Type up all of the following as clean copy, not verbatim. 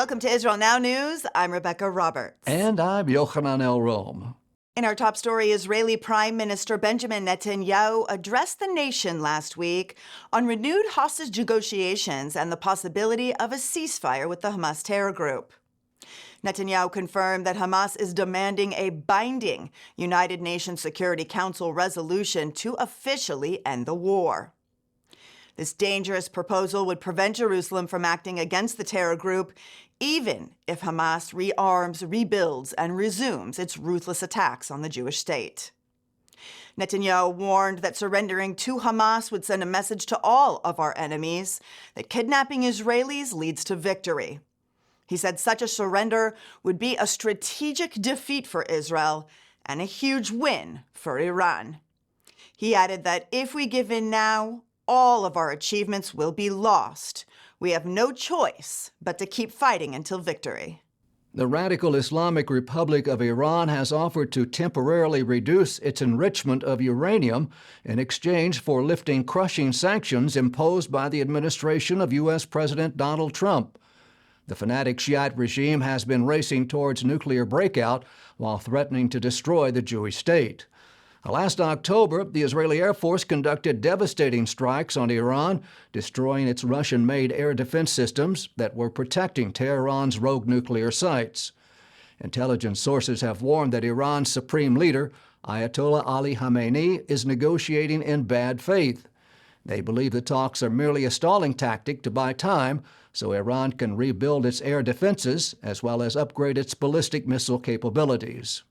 Welcome to Israel Now News. I'm Rebekah Roberts. And I'm Yochanan Elrom. In our top story, Israeli Prime Minister Benjamin Netanyahu addressed the nation last week on renewed hostage negotiations and the possibility of a ceasefire with the Hamas terror group. Netanyahu confirmed that Hamas is demanding a binding United Nations Security Council resolution to officially end the war. This dangerous proposal would prevent Jerusalem from acting against the terror group, even if Hamas rearms, rebuilds, and resumes its ruthless attacks on the Jewish state. Netanyahu warned that surrendering to Hamas would send a message to all of our enemies that kidnapping Israelis leads to victory. He said such a surrender would be a strategic defeat for Israel and a huge win for Iran. He added that if we give in now, all of our achievements will be lost. We have no choice but to keep fighting until victory. The radical Islamic Republic of Iran has offered to temporarily reduce its enrichment of uranium in exchange for lifting crushing sanctions imposed by the administration of U.S. President Donald Trump. The fanatic Shiite regime has been racing towards nuclear breakout while threatening to destroy the Jewish state. Last October, the Israeli Air Force conducted devastating strikes on Iran, destroying its Russian-made air defense systems that were protecting Tehran's rogue nuclear sites. Intelligence sources have warned that Iran's supreme leader, Ayatollah Ali Khamenei, is negotiating in bad faith. They believe the talks are merely a stalling tactic to buy time so Iran can rebuild its air defenses as well as upgrade its ballistic missile capabilities.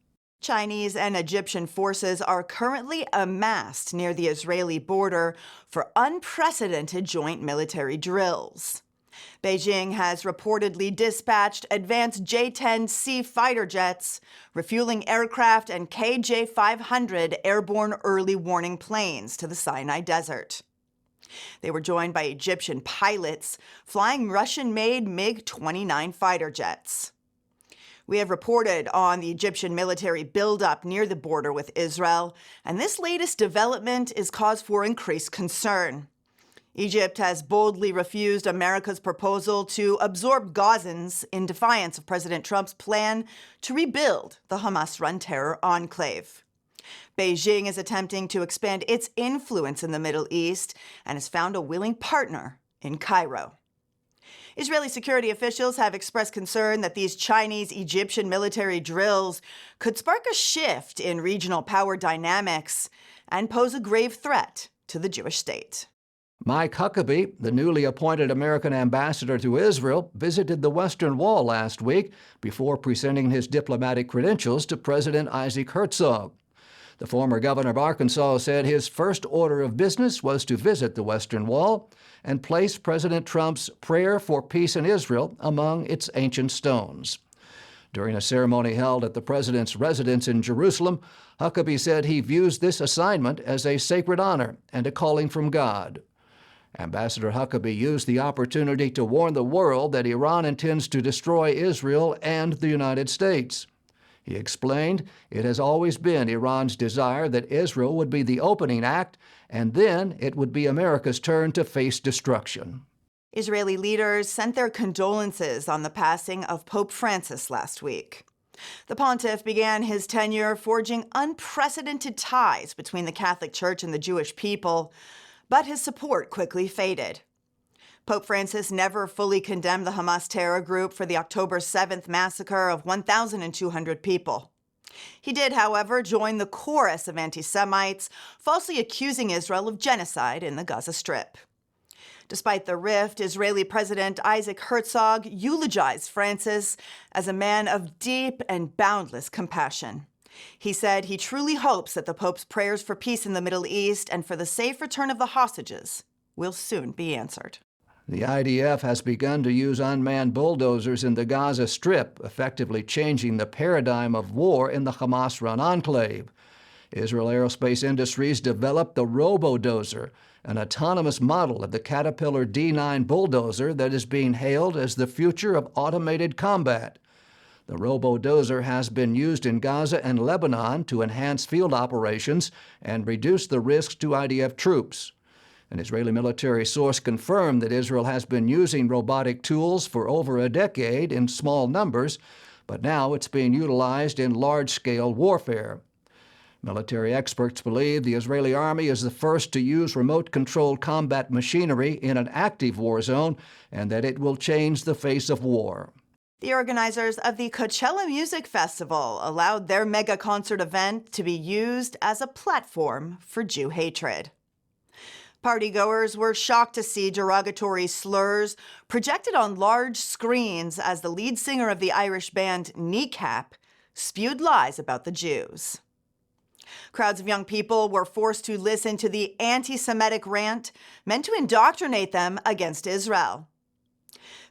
Chinese and Egyptian forces are currently amassed near the Israeli border for unprecedented joint military drills. Beijing has reportedly dispatched advanced J-10C fighter jets, refueling aircraft, and KJ-500 airborne early warning planes to the Sinai Desert. They were joined by Egyptian pilots flying Russian-made MiG-29 fighter jets. We have reported on the Egyptian military buildup near the border with Israel, and this latest development is cause for increased concern. Egypt has boldly refused America's proposal to absorb Gazans in defiance of President Trump's plan to rebuild the Hamas-run terror enclave. Beijing is attempting to expand its influence in the Middle East and has found a willing partner in Cairo. Israeli security officials have expressed concern that these Chinese-Egyptian military drills could spark a shift in regional power dynamics and pose a grave threat to the Jewish state. Mike Huckabee, the newly appointed American ambassador to Israel, visited the Western Wall last week before presenting his diplomatic credentials to President Isaac Herzog. The former governor of Arkansas said his first order of business was to visit the Western Wall and place President Trump's prayer for peace in Israel among its ancient stones. During a ceremony held at the president's residence in Jerusalem, Huckabee said he views this assignment as a sacred honor and a calling from God. Ambassador Huckabee used the opportunity to warn the world that Iran intends to destroy Israel and the United States. He explained it has always been Iran's desire that Israel would be the opening act, and then it would be America's turn to face destruction. Israeli leaders sent their condolences on the passing of Pope Francis last week. The pontiff began his tenure forging unprecedented ties between the Catholic Church and the Jewish people, but his support quickly faded. Pope Francis never fully condemned the Hamas terror group for the October 7th massacre of 1,200 people. He did, however, join the chorus of anti-Semites, falsely accusing Israel of genocide in the Gaza Strip. Despite the rift, Israeli President Isaac Herzog eulogized Francis as a man of deep and boundless compassion. He said he truly hopes that the Pope's prayers for peace in the Middle East and for the safe return of the hostages will soon be answered. The IDF has begun to use unmanned bulldozers in the Gaza Strip, effectively changing the paradigm of war in the Hamas-run enclave. Israel Aerospace Industries developed the Robodozer, an autonomous model of the Caterpillar D9 bulldozer that is being hailed as the future of automated combat. The Robodozer has been used in Gaza and Lebanon to enhance field operations and reduce the risks to IDF troops. An Israeli military source confirmed that Israel has been using robotic tools for over a decade in small numbers, but now it's being utilized in large-scale warfare. Military experts believe the Israeli army is the first to use remote-controlled combat machinery in an active war zone and that it will change the face of war. The organizers of the Coachella Music Festival allowed their mega concert event to be used as a platform for Jew hatred. Partygoers were shocked to see derogatory slurs projected on large screens as the lead singer of the Irish band Kneecap spewed lies about the Jews. Crowds of young people were forced to listen to the anti-Semitic rant meant to indoctrinate them against Israel.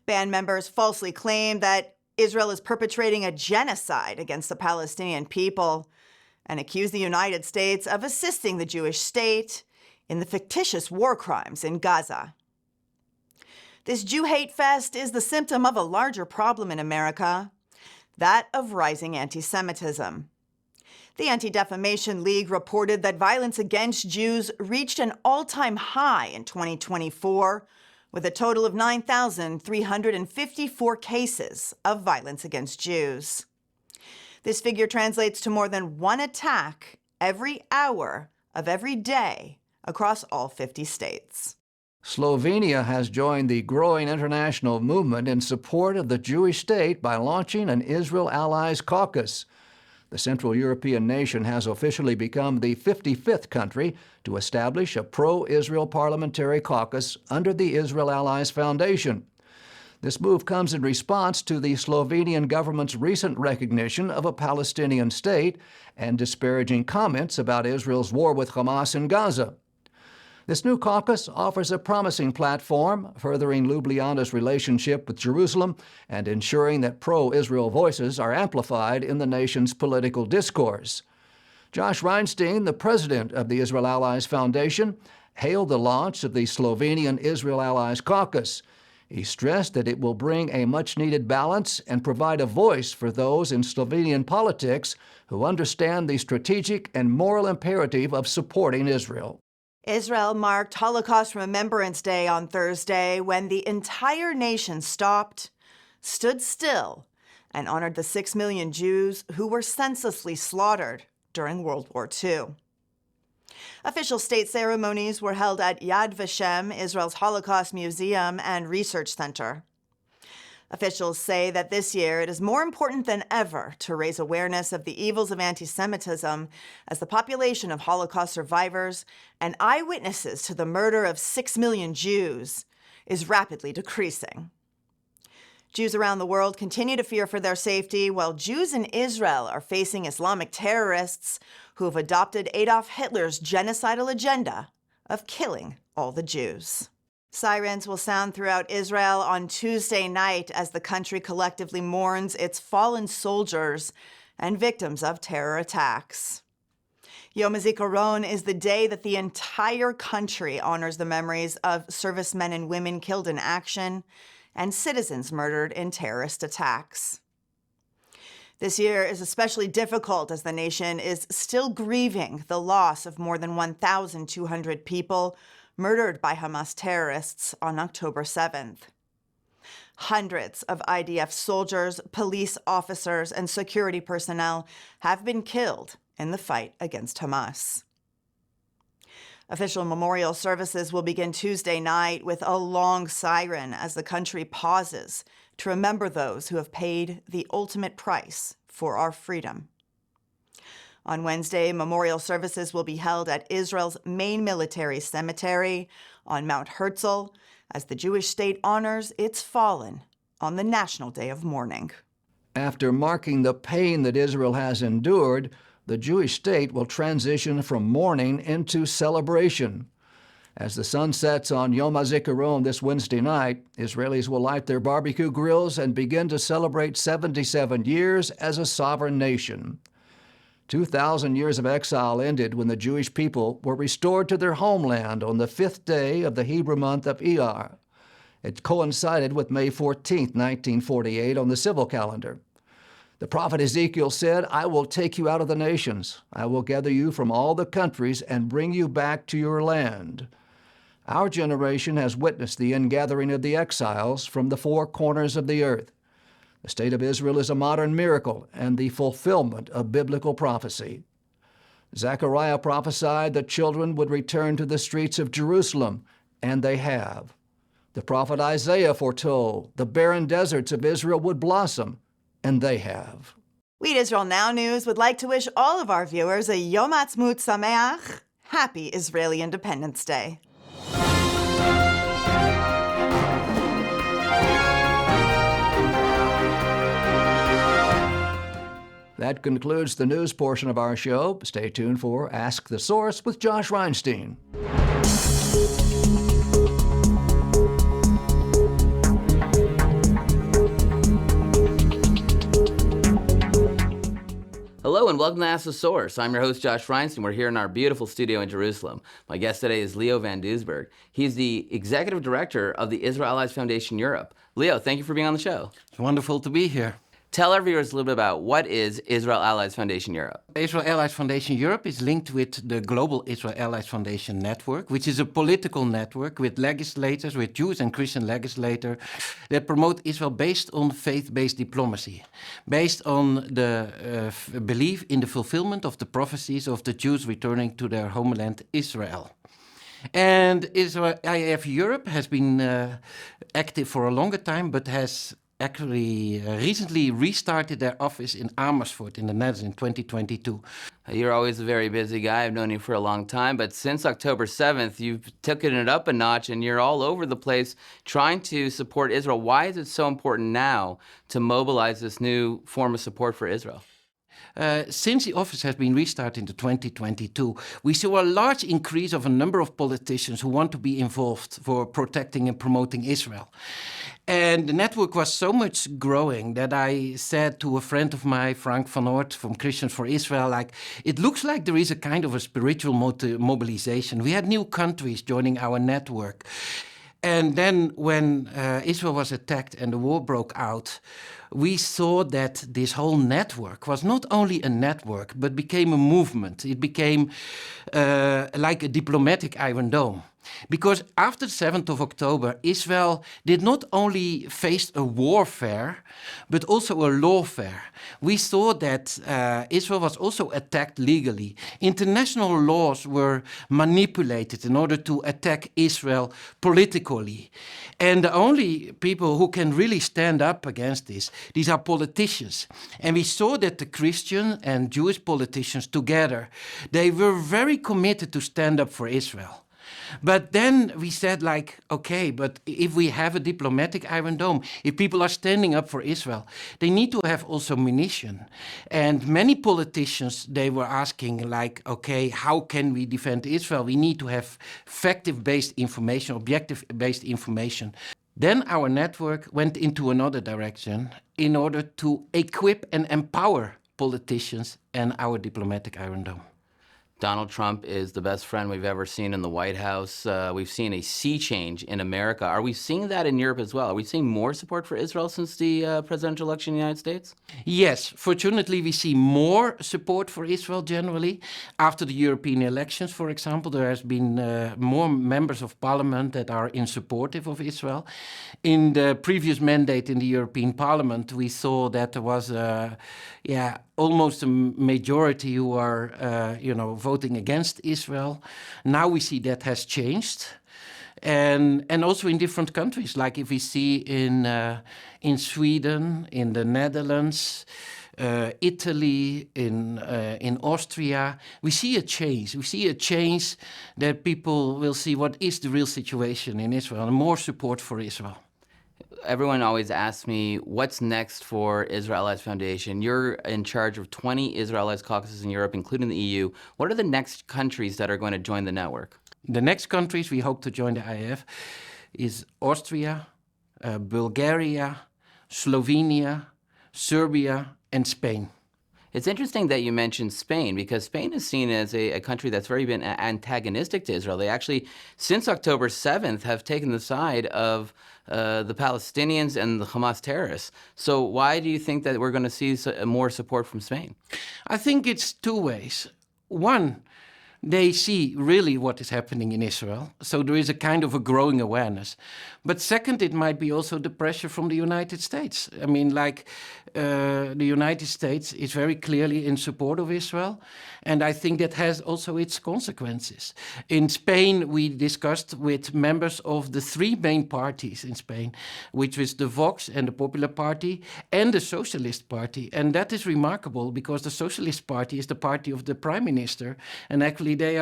Band members falsely claimed that Israel is perpetrating a genocide against the Palestinian people and accused the United States of assisting the Jewish state in the fictitious war crimes in Gaza. This Jew hate fest is the symptom of a larger problem in America, that of rising anti-Semitism. The Anti-Defamation League reported that violence against Jews reached an all-time high in 2024, with a total of 9,354 cases of violence against Jews. This figure translates to more than one attack every hour of every day across all 50 states. Slovenia has joined the growing international movement in support of the Jewish state by launching an Israel Allies Caucus. The Central European nation has officially become the 55th country to establish a pro-Israel parliamentary caucus under the Israel Allies Foundation. This move comes in response to the Slovenian government's recent recognition of a Palestinian state and disparaging comments about Israel's war with Hamas in Gaza. This new caucus offers a promising platform, furthering Ljubljana's relationship with Jerusalem and ensuring that pro-Israel voices are amplified in the nation's political discourse. Josh Reinstein, the president of the Israel Allies Foundation, hailed the launch of the Slovenian Israel Allies Caucus. He stressed that it will bring a much-needed balance and provide a voice for those in Slovenian politics who understand the strategic and moral imperative of supporting Israel. Israel marked Holocaust Remembrance Day on Thursday when the entire nation stopped, stood still, and honored the 6 million Jews who were senselessly slaughtered during World War II. Official state ceremonies were held at Yad Vashem, Israel's Holocaust Museum and Research Center. Officials say that this year it is more important than ever to raise awareness of the evils of anti-Semitism as the population of Holocaust survivors and eyewitnesses to the murder of 6 million Jews is rapidly decreasing. Jews around the world continue to fear for their safety, while Jews in Israel are facing Islamic terrorists who have adopted Adolf Hitler's genocidal agenda of killing all the Jews. Sirens will sound throughout Israel on Tuesday night as the country collectively mourns its fallen soldiers and victims of terror attacks. Yom HaZikaron is the day that the entire country honors the memories of servicemen and women killed in action and citizens murdered in terrorist attacks. This year is especially difficult as the nation is still grieving the loss of more than 1,200 people murdered by Hamas terrorists on October 7th. Hundreds of IDF soldiers, police officers, and security personnel have been killed in the fight against Hamas. Official memorial services will begin Tuesday night with a long siren as the country pauses to remember those who have paid the ultimate price for our freedom. On Wednesday, memorial services will be held at Israel's main military cemetery on Mount Herzl as the Jewish state honors its fallen on the National Day of Mourning. After marking the pain that Israel has endured, the Jewish state will transition from mourning into celebration. As the sun sets on Yom HaZikaron this Wednesday night, Israelis will light their barbecue grills and begin to celebrate 77 years as a sovereign nation. 2,000 years of exile ended when the Jewish people were restored to their homeland on the 5th day of the Hebrew month of Iyar. It coincided with May 14, 1948, on the civil calendar. The prophet Ezekiel said, "I will take you out of the nations. I will gather you from all the countries and bring you back to your land." Our generation has witnessed the ingathering of the exiles from the four corners of the earth. The state of Israel is a modern miracle and the fulfillment of biblical prophecy. Zechariah prophesied that children would return to the streets of Jerusalem, and they have. The prophet Isaiah foretold the barren deserts of Israel would blossom, and they have. We at Israel Now News would like to wish all of our viewers a Yom Ha'atzmaut Sameach, Happy Israeli Independence Day. That concludes the news portion of our show. Stay tuned for Ask the Source with Josh Reinstein. Hello and welcome to Ask the Source. I'm your host, Josh Reinstein. We're here in our beautiful studio in Jerusalem. My guest today is Leo van Doesburg. He's the executive director of the Israel Allies Foundation Europe. Leo, thank you for being on the show. It's wonderful to be here. Tell our viewers a little bit about what is Israel Allies Foundation Europe. Israel Allies Foundation Europe is linked with the global Israel Allies Foundation Network, which is a political network with legislators, with Jewish and Christian legislators that promote Israel based on faith-based diplomacy, based on the belief in the fulfillment of the prophecies of the Jews returning to their homeland Israel. And Israel IAF Europe has been active for a longer time, but has actually recently restarted their office in Amersfoort in the Netherlands in 2022. You're always a very busy guy. I've known you for a long time, but since October 7th, you've taken it up a notch and you're all over the place trying to support Israel. Why is it so important now to mobilize this new form of support for Israel? Since the office has been restarted in 2022, we saw a large increase of a number of politicians who want to be involved for protecting and promoting Israel. And the network was so much growing that I said to a friend of mine, Frank van Oort from Christians for Israel, like, it looks like there is a kind of a spiritual mobilization. We had new countries joining our network. And then when Israel was attacked and the war broke out, we saw that this whole network was not only a network, but became a movement. It became like a diplomatic Iron Dome. Because after the 7th of October, Israel did not only face a warfare, but also a lawfare. We saw that Israel was also attacked legally. International laws were manipulated in order to attack Israel politically. And the only people who can really stand up against this, these are politicians. And we saw that the Christian and Jewish politicians together, they were very committed to stand up for Israel. But then we said, like, okay, but if we have a diplomatic Iron Dome, if people are standing up for Israel, they need to have also munition. And many politicians, they were asking, like, okay, how can we defend Israel? We need to have fact-based information, objective-based information. Then our network went into another direction in order to equip and empower politicians and our diplomatic Iron Dome. Donald Trump is the best friend we've ever seen in the White House. We've seen a sea change in America. Are we seeing that in Europe as well? Are we seeing more support for Israel since the presidential election in the United States? Yes, fortunately we see more support for Israel generally. After the European elections, for example, there has been more members of parliament that are in supportive of Israel. In the previous mandate in the European Parliament, we saw that there was almost a majority who are, voting against Israel. Now we see that has changed. And also in different countries, like if we see in Sweden, in the Netherlands, Italy, in Austria, we see a change. We see a change that people will see what is the real situation in Israel, and more support for Israel. Everyone always asks me, what's next for Israel Allies Foundation? You're in charge of 20 Israel Allies caucuses in Europe, including the EU. What are the next countries that are going to join the network? The next countries we hope to join the IAF is Austria, Bulgaria, Slovenia, Serbia, and Spain. It's interesting that you mentioned Spain, because Spain is seen as a country that's very been antagonistic to Israel. They actually, since October 7th, have taken the side of the Palestinians and the Hamas terrorists. So why do you think that we're going to see more support from Spain? I think it's two ways. One, they see really what is happening in Israel. So there is a kind of a growing awareness. But second, it might be also the pressure from the United States. I mean, the United States is very clearly in support of Israel. And I think that has also its consequences. In Spain, we discussed with members of the three main parties in Spain, which was the Vox and the Popular Party and the Socialist Party. And that is remarkable because the Socialist Party is the party of the Prime Minister. And actually they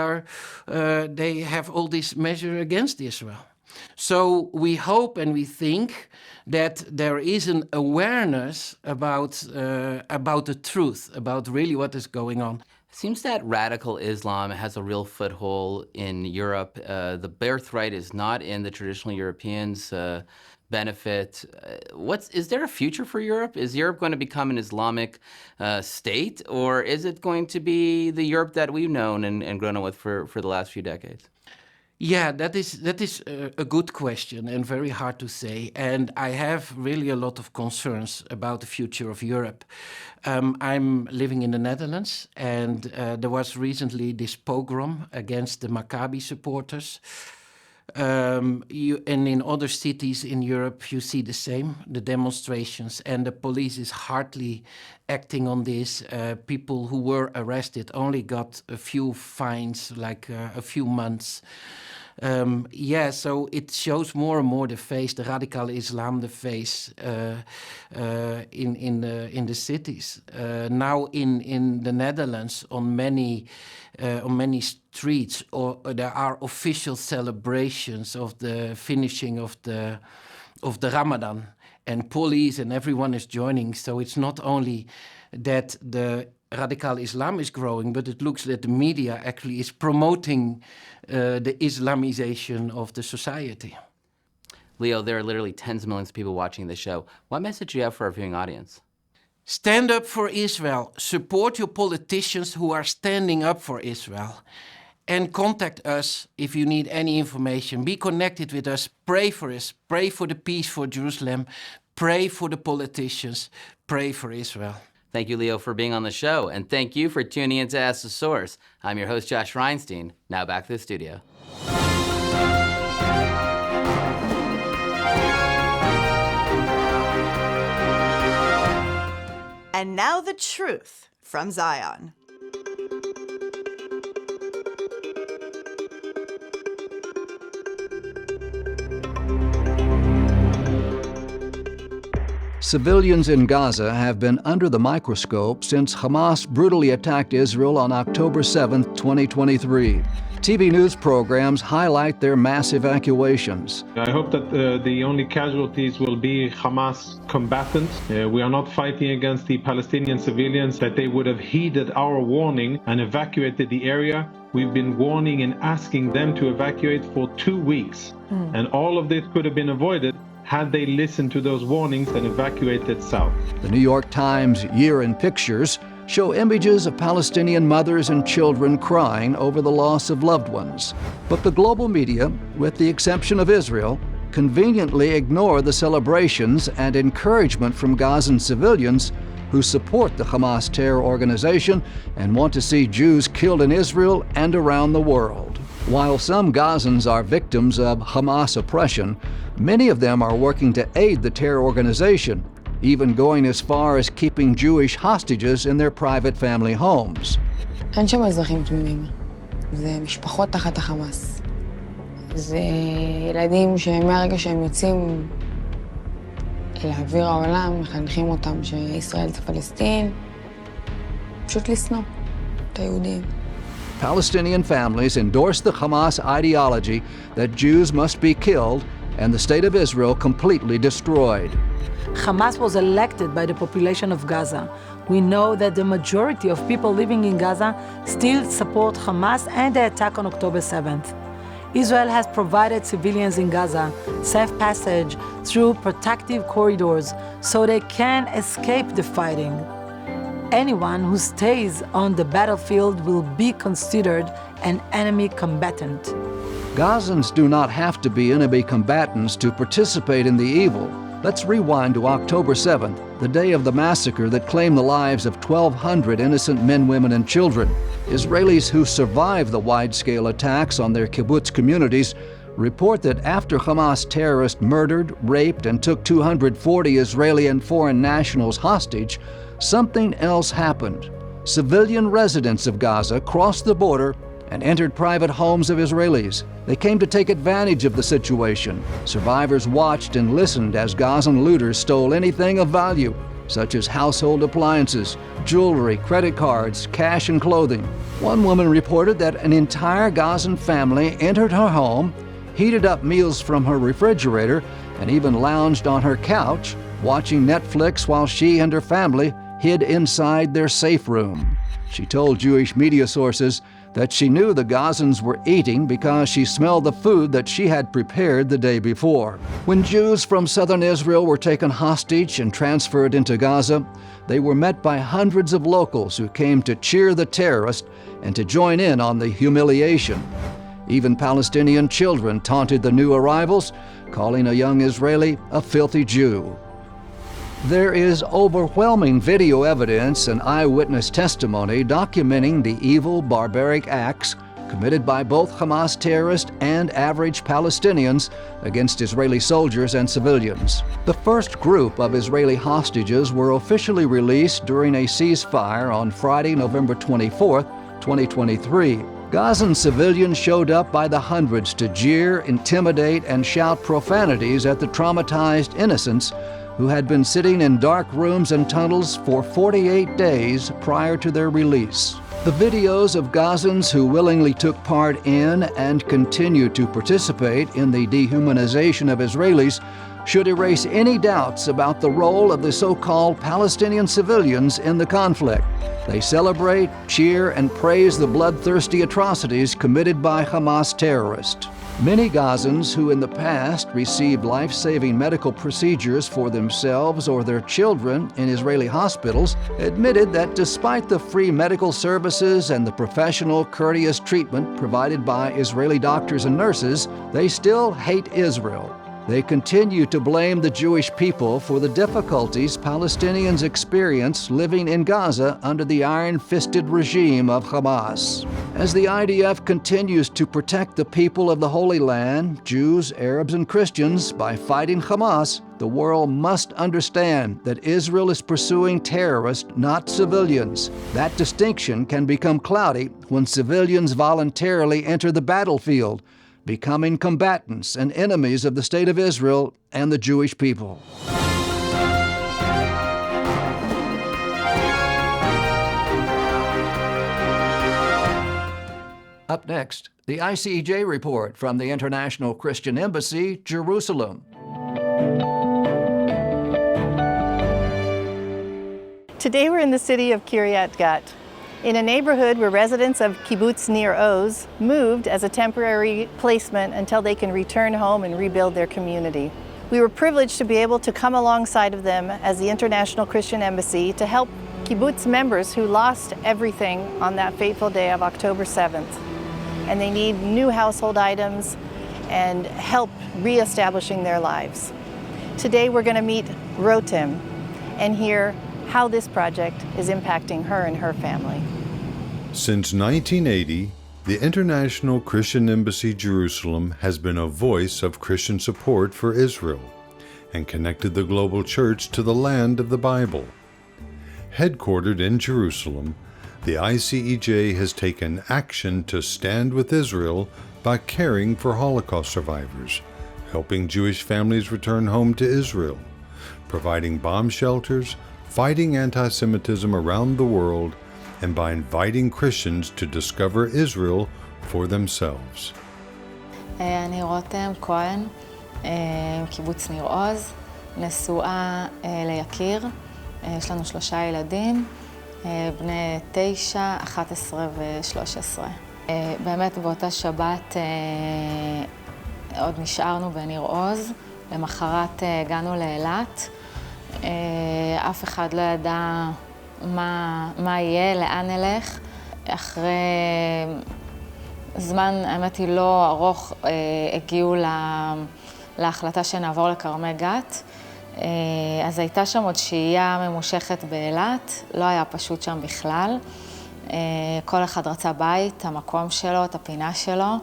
have all this measure against Israel. So we hope and we think that there is an awareness about the truth, about really what is going on. It seems that radical Islam has a real foothold in Europe. The birthright is not in the traditional Europeans' benefit. Is there a future for Europe? Is Europe going to become an Islamic state, or is it going to be the Europe that we've known and grown up with for the last few decades? Yeah, that is a good question and very hard to say. And I have really a lot of concerns about the future of Europe. I'm living in the Netherlands, and there was recently this pogrom against the Huckabee supporters. And in other cities in Europe, you see the same, the demonstrations, and the police is hardly acting on this. People who were arrested only got a few fines, like a few months. So it shows more and more the radical Islam, the face in the cities. Now in the Netherlands, on many streets, there are official celebrations of the finishing of the Ramadan, and police and everyone is joining. So it's not only that the radical Islam is growing, but it looks that the media actually is promoting the Islamization of the society. Leo, there are literally tens of millions of people watching this show. What message do you have for our viewing audience? Stand up for Israel. Support your politicians who are standing up for Israel. And contact us if you need any information. Be connected with us. Pray for us. Pray for the peace for Jerusalem. Pray for the politicians. Pray for Israel. Thank you, Leo, for being on the show. And thank you for tuning in to Ask the Source. I'm your host, Josh Reinstein. Now back to the studio. And now the truth from Zion. Civilians in Gaza have been under the microscope since Hamas brutally attacked Israel on October 7, 2023. TV news programs highlight their mass evacuations. I hope that the only casualties will be Hamas combatants. We are not fighting against the Palestinian civilians, that they would have heeded our warning and evacuated the area. We've been warning and asking them to evacuate for 2 weeks. And all of this could have been avoided had they listened to those warnings and evacuated south. The New York Times Year in Pictures show images of Palestinian mothers and children crying over the loss of loved ones. But the global media, with the exception of Israel, conveniently ignore the celebrations and encouragement from Gazan civilians who support the Hamas terror organization and want to see Jews killed in Israel and around the world. While some Gazans are victims of Hamas oppression, many of them are working to aid the terror organization, even going as far as keeping Jewish hostages in their private family homes. אין שם אזרחים תמימים. זה משפחות תחת החמאס. זה ילדים שמהרגע שהם יוצאים אל האוויר העולם, מחנכים אותם שישראל זה פלסטין. פשוט לשנוא את היהודים. Palestinian families endorse the Hamas ideology that Jews must be killed and the state of Israel completely destroyed. Hamas was elected by the population of Gaza. We know that the majority of people living in Gaza still support Hamas and the attack on October 7th. Israel has provided civilians in Gaza safe passage through protective corridors so they can escape the fighting. Anyone who stays on the battlefield will be considered an enemy combatant. Gazans do not have to be enemy combatants to participate in the evil. Let's rewind to October 7th, the day of the massacre that claimed the lives of 1,200 innocent men, women, and children. Israelis who survived the wide-scale attacks on their kibbutz communities report that after Hamas terrorists murdered, raped, and took 240 Israeli and foreign nationals hostage, something else happened. Civilian residents of Gaza crossed the border and entered private homes of Israelis. They came to take advantage of the situation. Survivors watched and listened as Gazan looters stole anything of value, such as household appliances, jewelry, credit cards, cash, and clothing. One woman reported that an entire Gazan family entered her home, heated up meals from her refrigerator, and even lounged on her couch, watching Netflix while she and her family hid inside their safe room. She told Jewish media sources that she knew the Gazans were eating because she smelled the food that she had prepared the day before. When Jews from southern Israel were taken hostage and transferred into Gaza, they were met by hundreds of locals who came to cheer the terrorists and to join in on the humiliation. Even Palestinian children taunted the new arrivals, calling a young Israeli a filthy Jew. There is overwhelming video evidence and eyewitness testimony documenting the evil, barbaric acts committed by both Hamas terrorists and average Palestinians against Israeli soldiers and civilians. The first group of Israeli hostages were officially released during a ceasefire on Friday, November 24, 2023. Gazan civilians showed up by the hundreds to jeer, intimidate, and shout profanities at the traumatized innocents who had been sitting in dark rooms and tunnels for 48 days prior to their release. The videos of Gazans who willingly took part in and continue to participate in the dehumanization of Israelis should erase any doubts about the role of the so-called Palestinian civilians in the conflict. They celebrate, cheer, and praise the bloodthirsty atrocities committed by Hamas terrorists. Many Gazans who in the past received life-saving medical procedures for themselves or their children in Israeli hospitals admitted that despite the free medical services and the professional, courteous treatment provided by Israeli doctors and nurses, they still hate Israel. They continue to blame the Jewish people for the difficulties Palestinians experience living in Gaza under the iron-fisted regime of Hamas. As the IDF continues to protect the people of the Holy Land, Jews, Arabs, and Christians, by fighting Hamas, the world must understand that Israel is pursuing terrorists, not civilians. That distinction can become cloudy when civilians voluntarily enter the battlefield, becoming combatants and enemies of the State of Israel and the Jewish people. Up next, the ICEJ Report from the International Christian Embassy, Jerusalem. Today we're in the city of Kiryat Gat, in a neighborhood where residents of Kibbutz Nir Oz moved as a temporary placement until they can return home and rebuild their community. We were privileged to be able to come alongside of them as the International Christian Embassy to help kibbutz members who lost everything on that fateful day of October 7th. And they need new household items and help reestablishing their lives. Today we're going to meet Rotem and hear how this project is impacting her and her family. Since 1980, the International Christian Embassy Jerusalem has been a voice of Christian support for Israel and connected the global church to the land of the Bible. Headquartered in Jerusalem, the ICEJ has taken action to stand with Israel by caring for Holocaust survivors, helping Jewish families return home to Israel, providing bomb shelters, fighting anti-Semitism around the world, and by inviting Christians to discover Israel for themselves. אני רותם כהן, קיבוץ ניר עוז, נשואה ליקיר, יש לנו 3 ילדים, בני 9, 11 ו-13. באמת באותה שבת עוד נשארנו בניר עוז, למחרת הגענו לאילת. אף אחד לא ידע מה יהיה, לאן נלך. אחרי זמן, האמת היא לא ארוך, הגיעו להחלטה שנעבור לכרמי גת. אז הייתה שם עוד שהייה ממושכת באילת, לא היה פשוט שם בכלל. כל אחד רצה בית, המקום שלו, את הפינה שלו,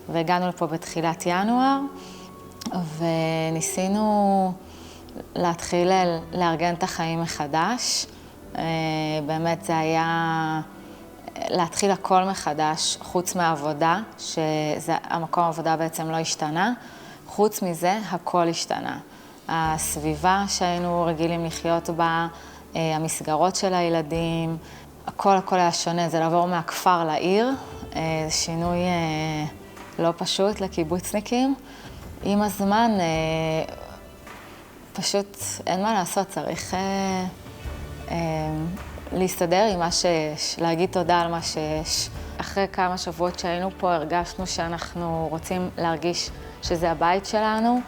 והגענו לפה בתחילת ינואר, וניסינו להתחיל לארגן את החיים מחדש. באמת זה היה להתחיל הכל מחדש, חוץ מהעבודה, שהמקום העבודה בעצם לא השתנה. חוץ מזה, הכל השתנה. הסביבה שהיינו רגילים לחיות בה, המסגרות של הילדים, הכל היה שונה. זה לעבור מהכפר לעיר, זה שינוי לא פשוט לקיבוצניקים. עם הזמן, פשוט אין מה לעשות, צריך להסתדר עם מה שיש, להגיד תודה על מה שיש. אחרי כמה שבועות שהיינו פה, הרגשנו שאנחנו רוצים להרגיש שזה הבית שלנו,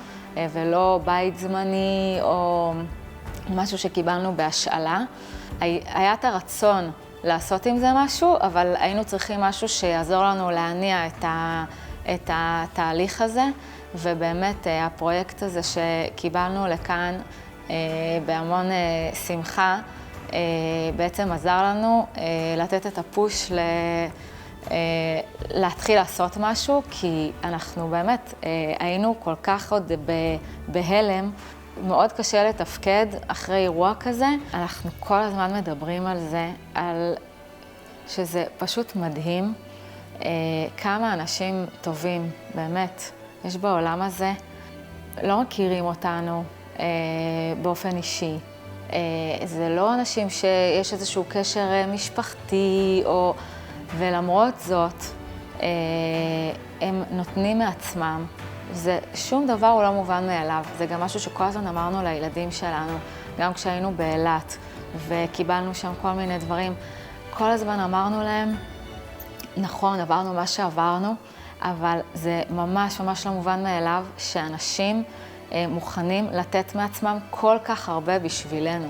ולא בית זמני או משהו שקיבלנו בהשאלה. היה את הרצון לעשות עם זה משהו, אבל היינו צריכים משהו שיעזור לנו להניע את התהליך הזה, ובאמת הפרויקט הזה שקיבלנו לכאן בהמון שמחה, בעצם עזר לנו לתת את הפוש להתחיל לעשות משהו, כי אנחנו באמת היינו כל כך עוד בהלם, מאוד קשה לתפקד אחרי אירוע כזה. אנחנו כל הזמן מדברים על זה, על שזה פשוט מדהים, כמה אנשים טובים, באמת, יש בעולם הזה, לא מכירים אותנו באופן אישי. זה לא אנשים שיש איזשהו קשר משפחתי, ולמרות זאת, הם נותנים מעצמם. שום דבר הוא לא מובן מאליו. זה גם משהו שכל הזמן אמרנו לילדים שלנו, גם כשהיינו באילת, וקיבלנו שם כל מיני דברים. כל הזמן אמרנו להם, נכון, עברנו מה שעברנו, אבל זה ממש ממש לא מובן מאליו שאנשים מוכנים לתת מעצמם כל כך הרבה בשבילנו.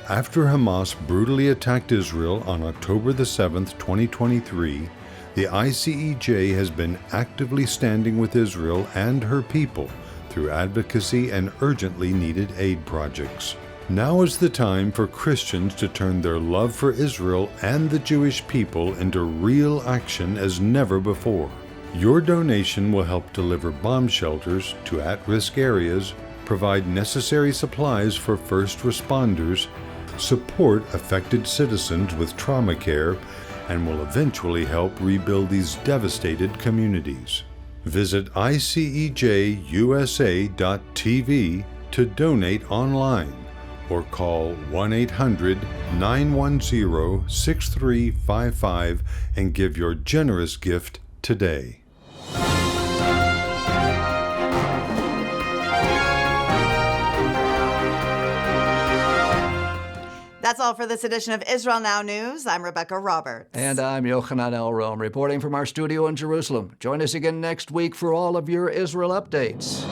After Hamas brutally attacked Israel on October the 7th, 2023, the ICEJ has been actively standing with Israel and her people through advocacy and urgently needed aid projects. Now is the time for Christians to turn their love for Israel and the Jewish people into real action as never before. Your donation will help deliver bomb shelters to at-risk areas, provide necessary supplies for first responders, support affected citizens with trauma care, and will eventually help rebuild these devastated communities. Visit ICEJUSA.tv to donate online or call 1-800-910-6355 and give your generous gift today. That's all for this edition of Israel Now News. I'm Rebekah Roberts. And I'm Yochanan Elrom, reporting from our studio in Jerusalem. Join us again next week for all of your Israel updates.